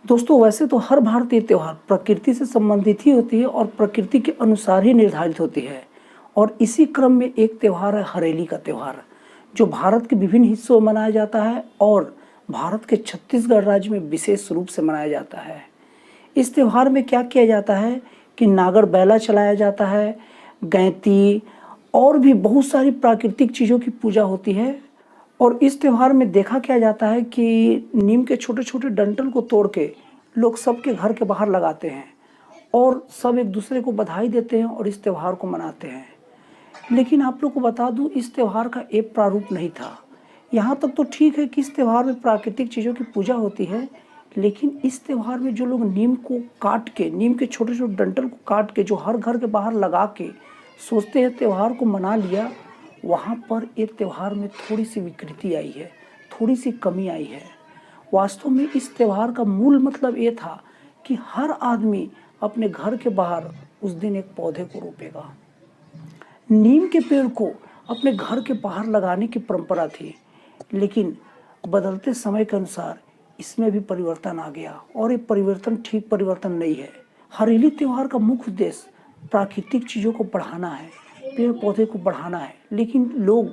दोस्तों वैसे तो हर भारतीय त्यौहार प्रकृति से संबंधित ही होती है और प्रकृति के अनुसार ही निर्धारित होती है। और इसी क्रम में एक त्यौहार है हरेली का त्यौहार, जो भारत के विभिन्न हिस्सों में मनाया जाता है और भारत के छत्तीसगढ़ राज्य में विशेष रूप से मनाया जाता है। इस त्यौहार में क्या किया जाता है कि नागर बैला चलाया जाता है, गैती और भी बहुत सारी प्राकृतिक चीज़ों की पूजा होती है। और इस त्यौहार में देखा क्या जाता है कि नीम के छोटे छोटे डंठल को तोड़ के लोग सबके घर के बाहर लगाते हैं और सब एक दूसरे को बधाई देते हैं और इस त्यौहार को मनाते हैं। लेकिन आप लोग को बता दूं, इस त्यौहार का एक प्रारूप नहीं था। यहाँ तक तो ठीक है कि इस त्यौहार में प्राकृतिक चीज़ों की पूजा होती है, लेकिन इस त्यौहार में जो लोग नीम को काट के, नीम के छोटे छोटे डंठल को काट के जो हर घर के बाहर लगा के सोचते हैं त्यौहार को मना लिया, वहाँ पर एक त्यौहार में थोड़ी सी विकृति आई है, थोड़ी सी कमी आई है। वास्तव में इस त्यौहार का मूल मतलब ये था कि हर आदमी अपने घर के बाहर उस दिन एक पौधे को रोपेगा। नीम के पेड़ को अपने घर के बाहर लगाने की परंपरा थी, लेकिन बदलते समय के अनुसार इसमें भी परिवर्तन आ गया और ये परिवर्तन ठीक परिवर्तन नहीं है। हरेली त्यौहार का मुख्य उद्देश्य प्राकृतिक चीज़ों को बढ़ाना है, पेड़ पौधे को बढ़ाना है। लेकिन लोग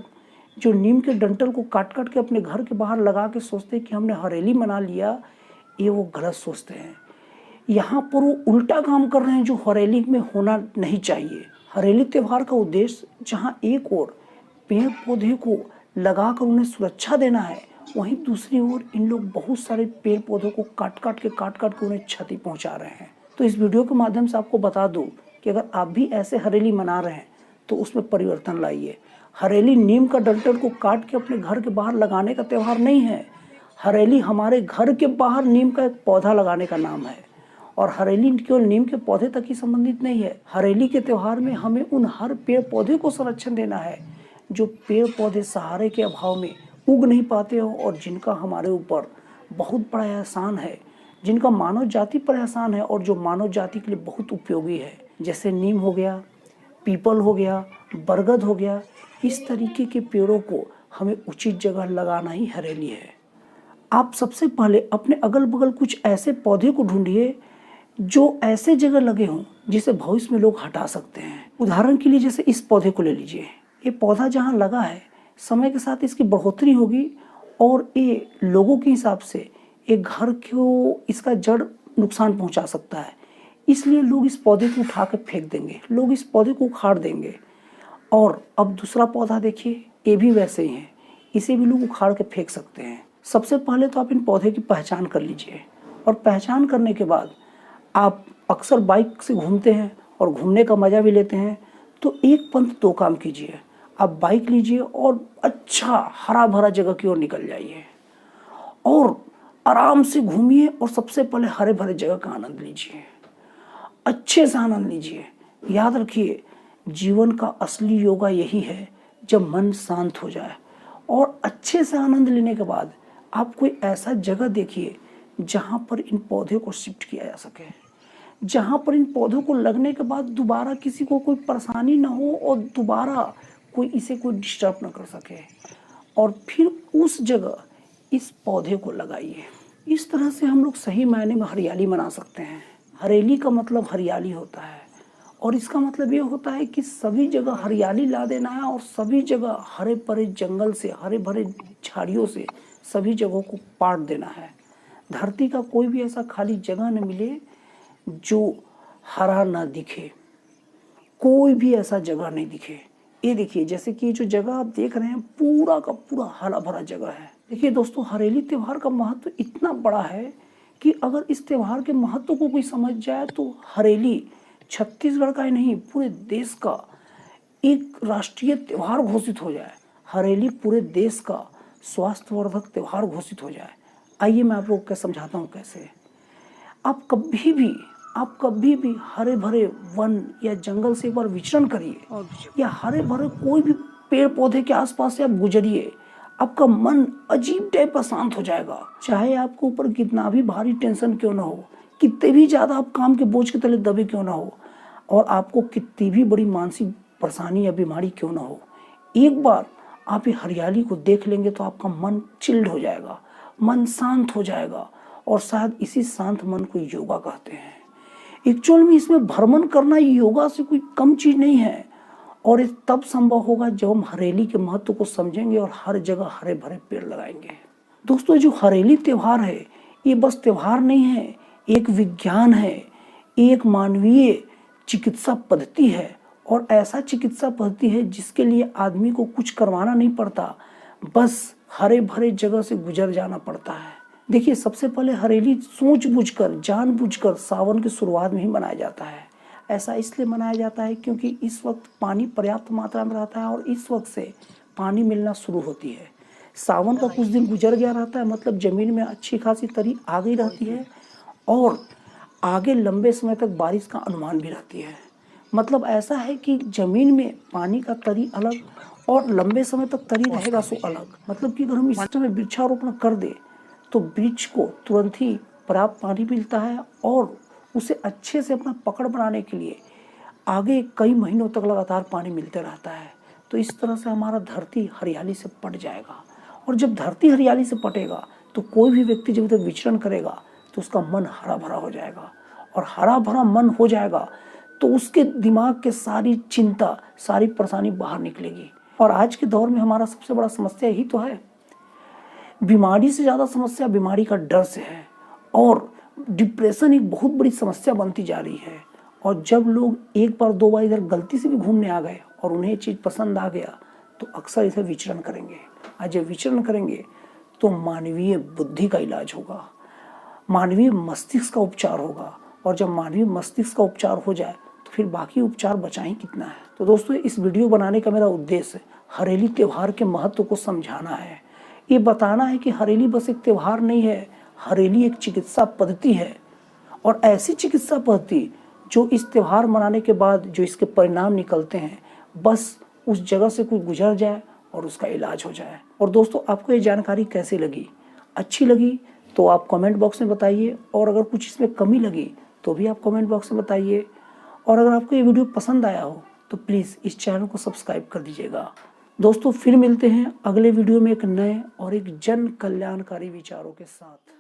जो नीम के डंठल को काट काट के अपने घर के बाहर लगा के सोचते हैं कि हमने हरेली मना लिया, ये वो गलत सोचते हैं। यहाँ पर वो उल्टा काम कर रहे हैं जो हरेली में होना नहीं चाहिए। हरेली त्यौहार का उद्देश्य जहाँ एक ओर पेड़ पौधे को लगाकर उन्हें सुरक्षा देना है, वहीं दूसरी ओर इन लोग बहुत सारे पेड़ पौधों को काट काट के उन्हें क्षति पहुँचा रहे हैं। तो इस वीडियो के माध्यम से आपको बता दूँ कि अगर आप भी ऐसे हरेली मना रहे हैं तो उसमें परिवर्तन लाइए। हरेली नीम का डंठल को काट के अपने घर के बाहर लगाने का त्यौहार नहीं है। हरेली हमारे घर के बाहर नीम का एक पौधा लगाने का नाम है। और हरेली केवल नीम के पौधे तक ही संबंधित नहीं है। हरेली के त्यौहार में हमें उन हर पेड़ पौधे को संरक्षण देना है जो पेड़ पौधे सहारे के अभाव में उग नहीं पाते हो और जिनका हमारे ऊपर बहुत बड़ा एहसान है, जिनका मानव जाति पर एहसान है और जो मानव जाति के लिए बहुत उपयोगी है। जैसे नीम हो गया, पीपल हो गया, बरगद हो गया। इस तरीके के पेड़ों को हमें उचित जगह लगाना ही हरेली है। आप सबसे पहले अपने अगल बगल कुछ ऐसे पौधे को ढूंढिए जो ऐसे जगह लगे हों जिसे भविष्य में लोग हटा सकते हैं। उदाहरण के लिए जैसे इस पौधे को ले लीजिए। ये पौधा जहाँ लगा है, समय के साथ इसकी बढ़ोतरी होगी और ये लोगों के हिसाब से एक घर को इसका जड़ नुकसान पहुँचा सकता है। इसलिए लोग इस पौधे को उठा कर फेंक देंगे, लोग इस पौधे को उखाड़ देंगे। और अब दूसरा पौधा देखिए, ये भी वैसे ही है, इसे भी लोग उखाड़ के फेंक सकते हैं। सबसे पहले तो आप इन पौधे की पहचान कर लीजिए और पहचान करने के बाद आप अक्सर बाइक से घूमते हैं और घूमने का मज़ा भी लेते हैं, तो एक पंथ दो काम कीजिए। आप बाइक लीजिए और अच्छा हरा भरा जगह की ओर निकल जाइए और आराम से घूमिए और सबसे पहले हरे भरे जगह का आनंद लीजिए, अच्छे से आनंद लीजिए। याद रखिए, जीवन का असली योगा यही है जब मन शांत हो जाए। और अच्छे से आनंद लेने के बाद आप कोई ऐसा जगह देखिए जहाँ पर इन पौधों को शिफ्ट किया जा सके, जहाँ पर इन पौधों को लगने के बाद दोबारा किसी को कोई परेशानी ना हो और दोबारा कोई इसे कोई डिस्टर्ब ना कर सके। और फिर उस जगह इस पौधे को लगाइए। इस तरह से हम लोग सही मायने में हरियाली मना सकते हैं। हरेली का मतलब हरियाली होता है और इसका मतलब ये होता है कि सभी जगह हरियाली ला देना है और सभी जगह हरे भरे जंगल से, हरे भरे झाड़ियों से सभी जगहों को पाट देना है। धरती का कोई भी ऐसा खाली जगह न मिले जो हरा ना दिखे, कोई भी ऐसा जगह नहीं दिखे। ये देखिए, जैसे कि जो जगह आप देख रहे हैं पूरा का पूरा हरा भरा जगह है। देखिए दोस्तों, हरेली त्यौहार का महत्व इतना बड़ा है कि अगर इस त्यौहार के महत्व को कोई समझ जाए तो हरेली छत्तीसगढ़ का ही नहीं, पूरे देश का एक राष्ट्रीय त्यौहार घोषित हो जाए। हरेली पूरे देश का स्वास्थ्यवर्धक त्यौहार घोषित हो जाए। आइए मैं आप लोग को समझाता हूँ कैसे। आप कभी भी हरे भरे वन या जंगल से एक बार विचरण करिए या हरे भरे कोई भी पेड़ पौधे के आसपास से आप गुजरिए, आपका मन अजीब टाइप का शांत हो जाएगा। चाहे आपके ऊपर कितना भी भारी टेंशन क्यों ना हो, कितने भी ज़्यादा आप काम के बोझ के तले दबे क्यों ना हो और आपको कितनी भी बड़ी मानसिक परेशानी या बीमारी क्यों ना हो, एक बार आप ये हरियाली को देख लेंगे तो आपका मन चिल्ड हो जाएगा, मन शांत हो जाएगा और शायद इसी शांत मन को योगा कहते हैं। एक्चुअल में इसमें भ्रमण करना योगा से कोई कम चीज नहीं है, और ये तब संभव होगा जब हम हरेली के महत्व को समझेंगे और हर जगह हरे भरे पेड़ लगाएंगे। दोस्तों, जो हरेली त्योहार है ये बस त्योहार नहीं है, एक विज्ञान है, एक मानवीय चिकित्सा पद्धति है, और ऐसा चिकित्सा पद्धति है जिसके लिए आदमी को कुछ करवाना नहीं पड़ता, बस हरे भरे जगह से गुजर जाना पड़ता है। देखिए, सबसे पहले हरेली सूझबूझकर जानबूझकर सावन की शुरुआत में ही मनाया जाता है। ऐसा इसलिए मनाया जाता है क्योंकि इस वक्त पानी पर्याप्त मात्रा में रहता है और इस वक्त से पानी मिलना शुरू होती है। सावन का कुछ दिन गुजर गया रहता है, मतलब जमीन में अच्छी खासी तरी आ गई रहती है और आगे लंबे समय तक बारिश का अनुमान भी रहती है। मतलब ऐसा है कि जमीन में पानी का तरी अलग और लंबे समय तक तरी रहेगा सो अलग। मतलब कि अगर हम इस समय वृक्षारोपण कर दे तो वृक्ष को तुरंत ही पर्याप्त पानी मिलता है और उसे अच्छे से अपना पकड़ बनाने के लिए आगे कई महीनों तक लगातार पानी मिलते रहता है। तो इस तरह से हमारा धरती हरियाली से पट जाएगा, और जब धरती हरियाली से पटेगा तो कोई भी व्यक्ति जब तक विचरण करेगा तो उसका मन हरा भरा हो जाएगा, और हरा भरा मन हो जाएगा तो उसके दिमाग के सारी चिंता, सारी परेशानी बाहर निकलेगी। और आज के दौर में हमारा सबसे बड़ा समस्या यही तो है, बीमारी से ज़्यादा समस्या बीमारी का डर से है, और डिप्रेशन एक बहुत बड़ी समस्या बनती जा रही है। और जब लोग एक बार दो बार इधर गलती से भी घूमने आ गए और उन्हें ये चीज़ पसंद आ गया तो अक्सर इसे विचरण करेंगे। आज जब विचरण करेंगे तो मानवीय बुद्धि का इलाज होगा, मानवीय मस्तिष्क का उपचार होगा, और जब मानवीय मस्तिष्क का उपचार हो जाए तो फिर बाकी उपचार बचा ही कितना है। तो दोस्तों, इस वीडियो बनाने का मेरा उद्देश्य हरेली त्योहार के महत्व को समझाना है। ये बताना है कि हरेली बस एक त्योहार नहीं है, हरेली एक चिकित्सा पद्धति है, और ऐसी चिकित्सा पद्धति जो इस त्योहार मनाने के बाद जो इसके परिणाम निकलते हैं, बस उस जगह से कोई गुजर जाए और उसका इलाज हो जाए। और दोस्तों, आपको ये जानकारी कैसी लगी? अच्छी लगी तो आप कमेंट बॉक्स में बताइए, और अगर कुछ इसमें कमी लगी तो भी आप कमेंट बॉक्स में बताइए। और अगर आपको ये वीडियो पसंद आया हो तो प्लीज़ इस चैनल को सब्सक्राइब कर दीजिएगा। दोस्तों, फिर मिलते हैं अगले वीडियो में एक नए और एक जन कल्याणकारी विचारों के साथ।